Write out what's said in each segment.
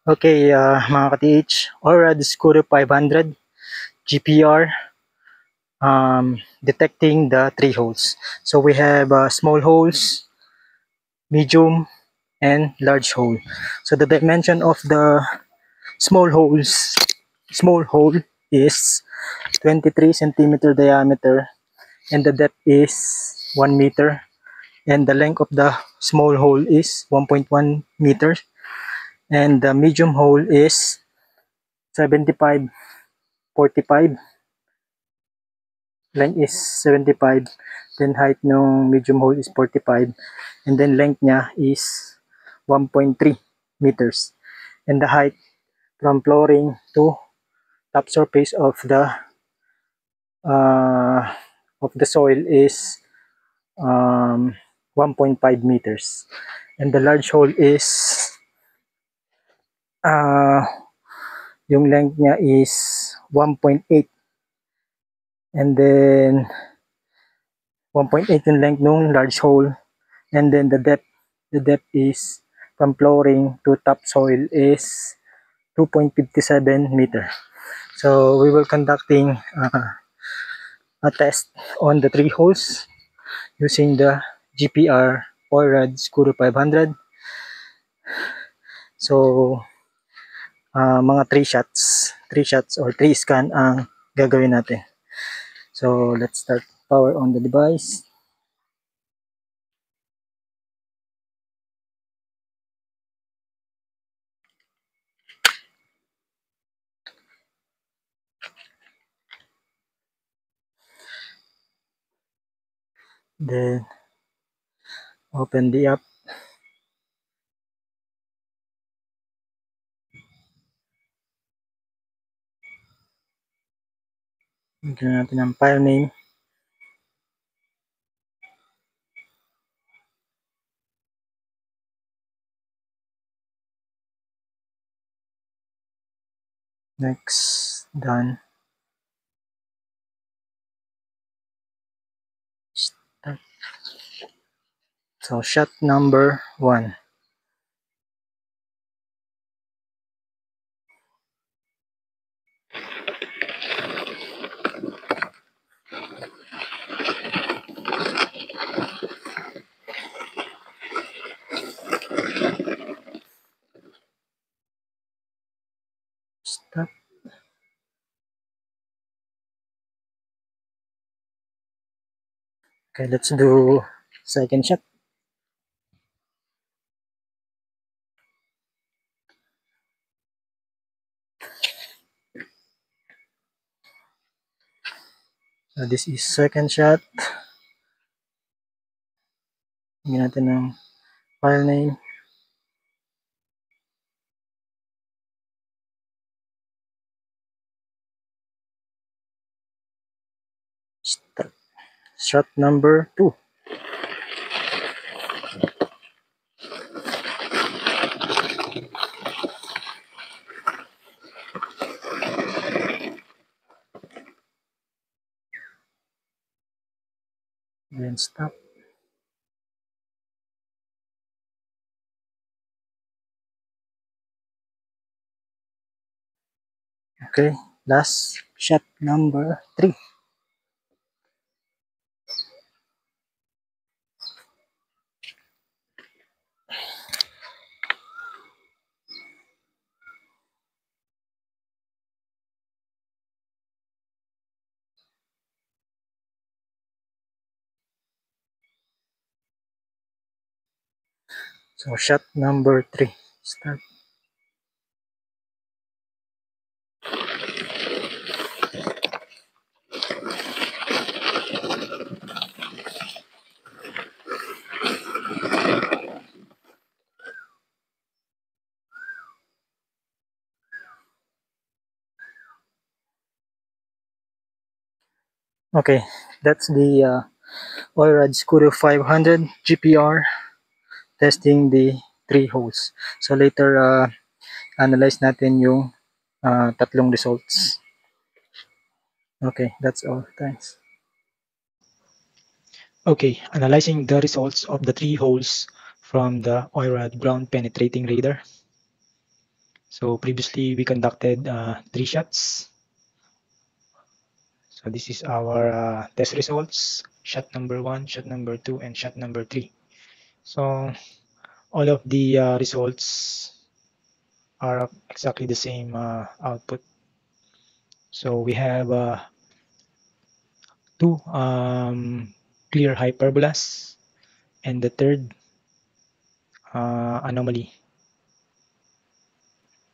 Okay, mga ka-TH, ORAD Scuro 500 GPR detecting the 3 holes. So we have small holes, medium, and large hole. So the dimension of the small hole is 23 centimeter diameter, and the depth is 1 meter, and the length of the small hole is 1.1 meters, and the medium hole is 75/45. Length is 75, then height ng medium hole is 45, and then length niya is 1.3 meters, and the height from flooring to top surface of the soil is 1.5 meters, and the large hole is yung length niya is 1.8, and then 1.8 yung length ng large hole, and then the depth is from flooring to top soil is 2.57 meter. So we will conducting a test on the 3 holes using the GPR ORAD Scuro 500. So mga 3 shots or 3 scan ang gagawin natin. So let's start. Power on the device. Then open the app. Bigyan natin ang file name. Next, done. Start. So shot number 1. Stop. Okay, let's do second shot. So this is second shot. Bigyan natin ng file name. Start. Shot number 2. Then stop. Okay, last shot number 3. So shot number 3. Start. Okay, that's the ORAD Scuro 500 GPR testing the 3 holes. So later analyze natin yung tatlong results. Okay, that's all. Thanks. Okay, analyzing the results of the 3 holes from the OIRAD ground penetrating radar. So previously we conducted 3 shots. So this is our test results. Shot number 1, shot number 2, and shot number 3. So all of the results are exactly the same output. So we have 2 clear hyperbolas and the third anomaly.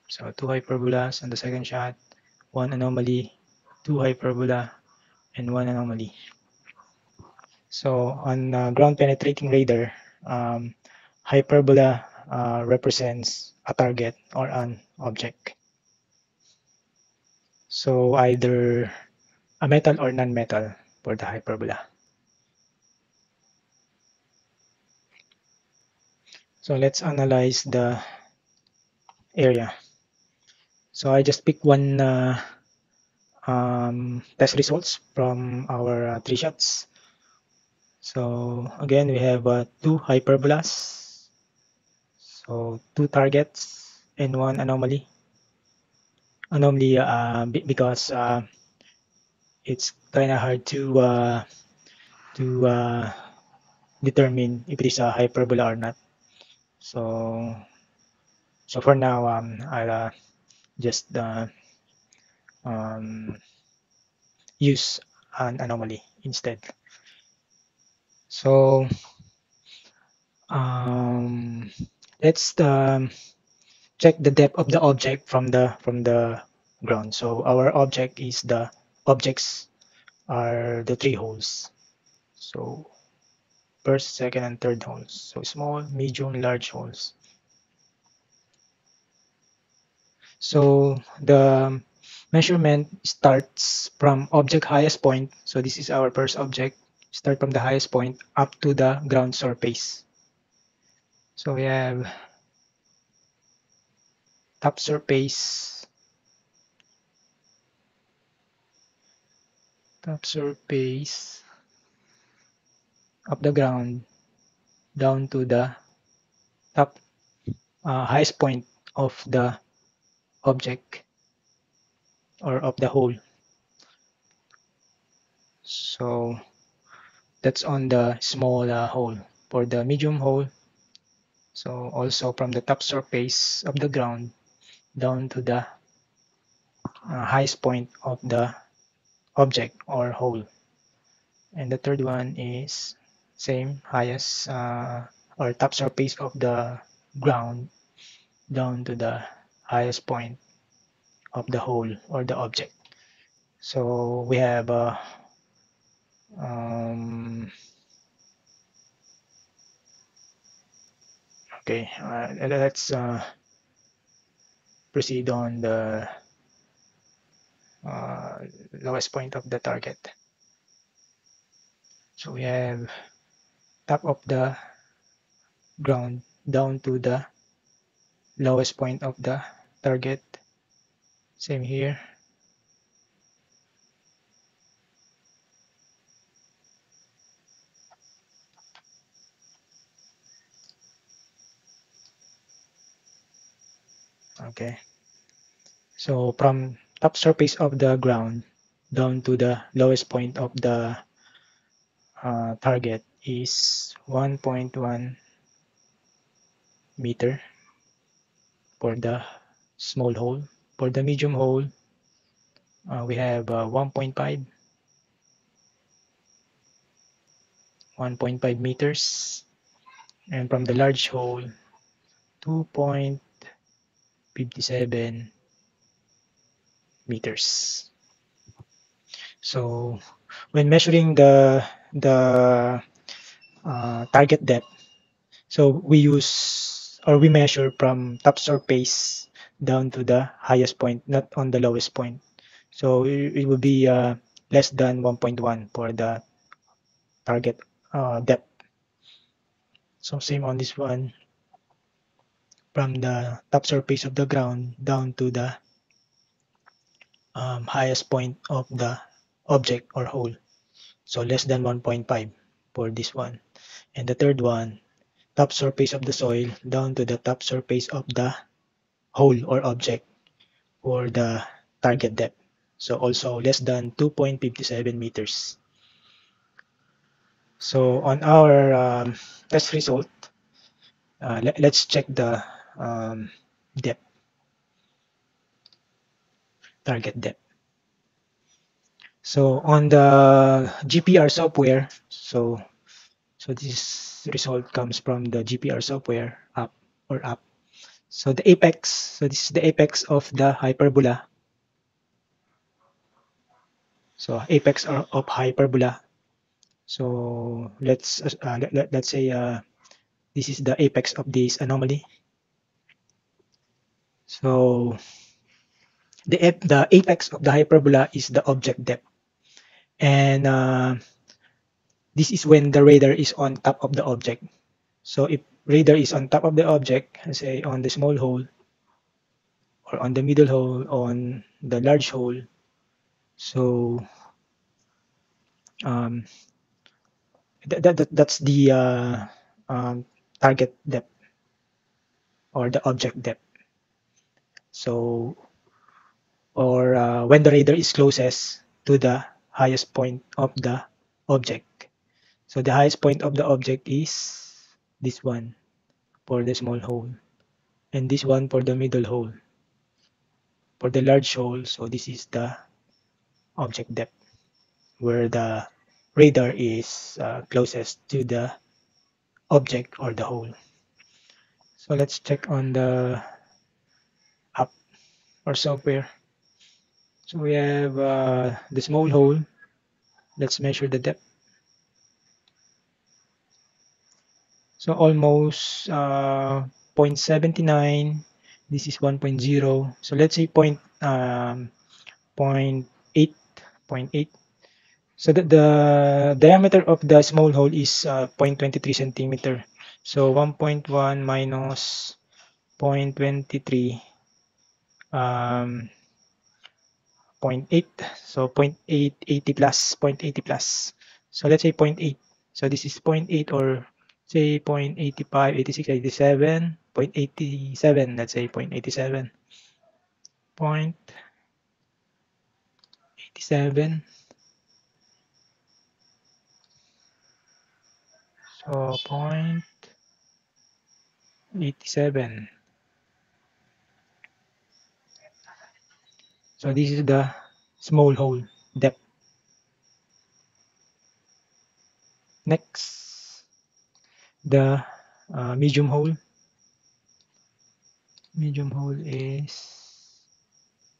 So 2 hyperbolas on the second shot, 1 anomaly, 2 hyperbola, and 1 anomaly. So on ground penetrating radar, hyperbola represents a target or an object. So either a metal or non-metal for the hyperbola. So let's analyze the area. So I just picked one test results from our 3 shots. So again, we have 2 hyperbolas, so 2 targets and 1 anomaly. Anomaly because it's kind of hard to determine if it is a hyperbola or not. So for now, I'll just um, use an anomaly instead. So let's check the depth of the object from the ground. So our objects are the 3 holes. So first, second, and third holes. So small, medium, large holes. So the measurement starts from object highest point. So this is our first object. Start from the highest point up to the ground surface. So we have top surface of the ground down to the top highest point of the object or of the hole. So that's on the small hole. For the medium hole, so also from the top surface of the ground down to the highest point of the object or hole. And the third one is same, highest or top surface of the ground down to the highest point of the hole or the object. So we have okay, let's proceed on the lowest point of the target. So we have top of the ground down to the lowest point of the target. Same here. Okay. So from top surface of the ground down to the lowest point of the target is 1.1 meter for the small hole. For the medium hole, we have 1.5 meters, and from the large hole, 2.57 meters. So when measuring the target depth, so we measure from top surface down to the highest point, not on the lowest point. So it will be less than 1.1 for the target depth. So same on this one, from the top surface of the ground down to the highest point of the object or hole. So less than 1.5 for this one. And the third one, top surface of the soil down to the top surface of the hole or object for the target depth. So also less than 2.57 meters. So on our test result, let's check the depth, target depth. So on the GPR software, so this result comes from the GPR software app or app. So the apex, so this is the apex of the hyperbola. So apex of hyperbola. So let's say this is the apex of this anomaly. So the apex of the hyperbola is the object depth, and this is when the radar is on top of the object. So if radar is on top of the object, let's say on the small hole or on the middle hole, on the large hole, so um, that's the target depth or the object depth. So or when the radar is closest to the highest point of the object. So the highest point of the object is this one for the small hole, and this one for the middle hole. For the large hole, so this is the object depth where the radar is closest to the object or the hole. So let's check on the app or software. So we have the small hole. Let's measure the depth. So almost 0.79. This is 1.0. So let's say point 0.8, 0.8. So the diameter of the small hole is 0.23 centimeter. So 1.1 minus 0.23, 0.8. So 0.880 plus 0.80 plus. So let's say 0.8. So this is zero point 0.8 or say 0.85, 86, 87, 0.87. Let's say 0.87. 0.87. So 0.87. So this is the small hole depth. Next, the medium hole. Medium hole is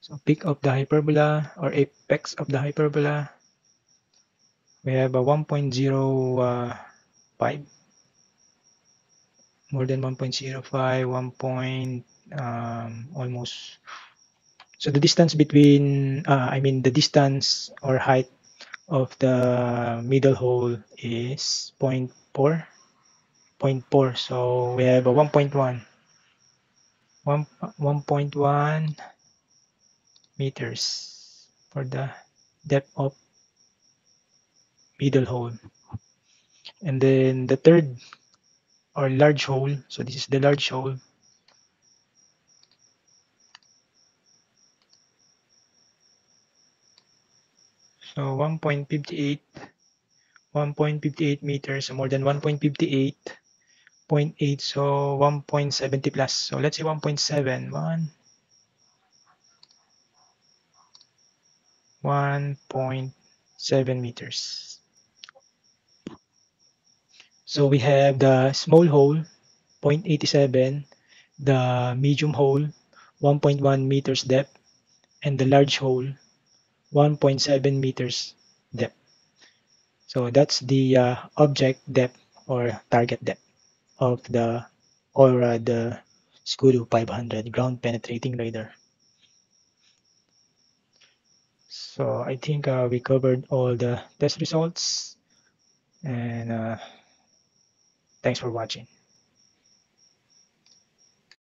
so peak of the hyperbola or apex of the hyperbola. We have a 1.05, more than 1.05, 1 point almost. So the distance between, I mean the distance or height of the middle hole is zero point 0.4, zero point 0.4. So we have a 1.1, 1.1 meters for the depth of middle hole. And then the third or large hole, so this is the large hole. So 1.58 meters, so more than 1.58.8, so 1.70 plus. So let's say 1.7, 1.7 meters. So we have the small hole, 0.87, the medium hole, 1.1 meters depth, and the large hole, 1.7 meters depth. So that's the object depth or target depth of the the Scudo 500 ground penetrating radar. So I think we covered all the test results, and thanks for watching.